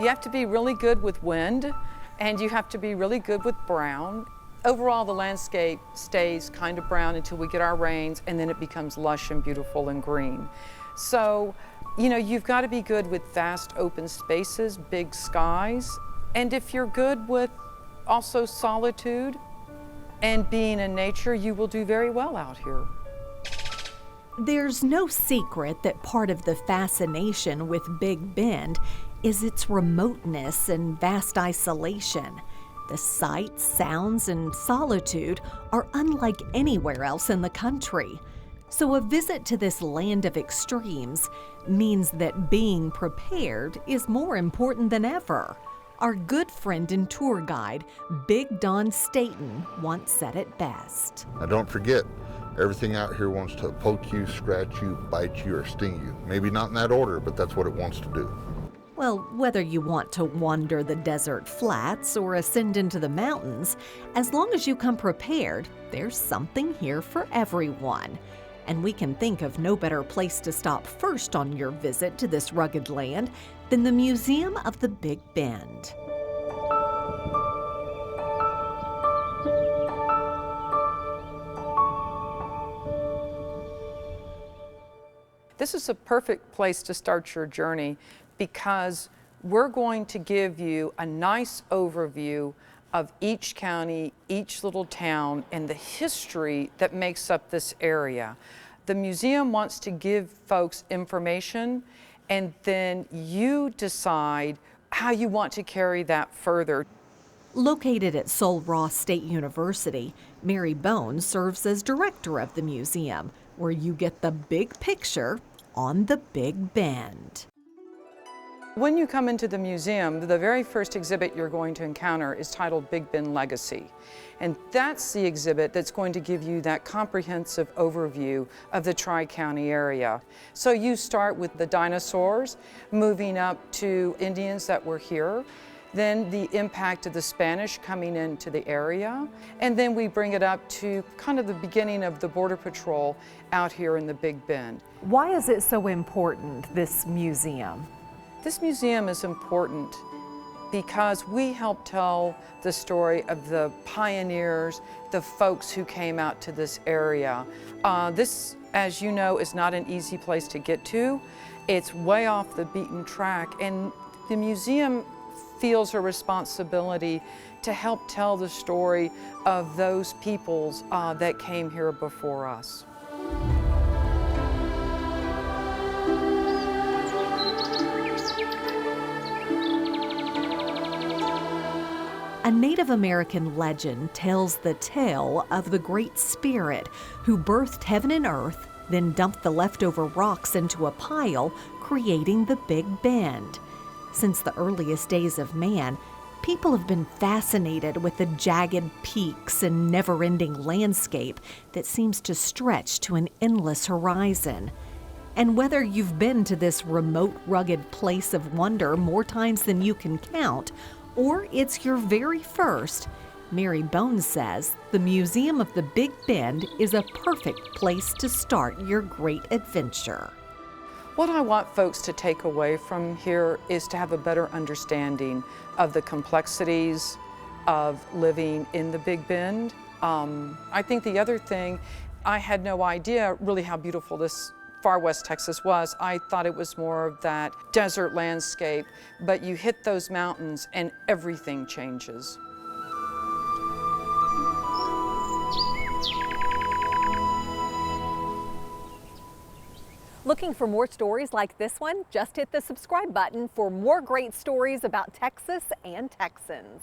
You have to be really good with wind, and you have to be really good with brown. Overall, the landscape stays kind of brown until we get our rains, and then it becomes lush and beautiful and green. So, you know, you've got to be good with vast open spaces, big skies, and if you're good with also solitude and being in nature, you will do very well out here. There's no secret that part of the fascination with Big Bend is its remoteness and vast isolation. The sights, sounds, and solitude are unlike anywhere else in the country. So a visit to this land of extremes means that being prepared is more important than ever. Our good friend and tour guide, Big Don Staten, once said it best. Now don't forget, everything out here wants to poke you, scratch you, bite you, or sting you. Maybe not in that order, but that's what it wants to do. Well, whether you want to wander the desert flats or ascend into the mountains, as long as you come prepared, there's something here for everyone. And we can think of no better place to stop first on your visit to this rugged land than the Museum of the Big Bend. This is a perfect place to start your journey because we're going to give you a nice overview of each county, each little town, and the history that makes up this area. The museum wants to give folks information, and then you decide how you want to carry that further. Located at Sul Ross State University, Mary Bones serves as director of the museum, where you get the big picture on the Big Bend. When you come into the museum, the very first exhibit you're going to encounter is titled Big Bend Legacy. And that's the exhibit that's going to give you that comprehensive overview of the Tri-County area. So you start with the dinosaurs, moving up to Indians that were here, then the impact of the Spanish coming into the area, and then we bring it up to kind of the beginning of the Border Patrol out here in the Big Bend. Why is it so important, this museum? This museum is important because we help tell the story of the pioneers, the folks who came out to this area. This, as you know, is not an easy place to get to. It's way off the beaten track, and the museum feels a responsibility to help tell the story of those peoples that came here before us. A Native American legend tells the tale of the Great Spirit who birthed heaven and earth, then dumped the leftover rocks into a pile, creating the Big Bend. Since the earliest days of man, people have been fascinated with the jagged peaks and never-ending landscape that seems to stretch to an endless horizon. And whether you've been to this remote, rugged place of wonder more times than you can count, or it's your very first, Mary Bones says the Museum of the Big Bend is a perfect place to start your great adventure. What I want folks to take away from here is to have a better understanding of the complexities of living in the Big Bend. I think the other thing, I had no idea really how beautiful this far west Texas was. I thought it was more of that desert landscape, but you hit those mountains and everything changes. Looking for more stories like this one? Just hit the subscribe button for more great stories about Texas and Texans.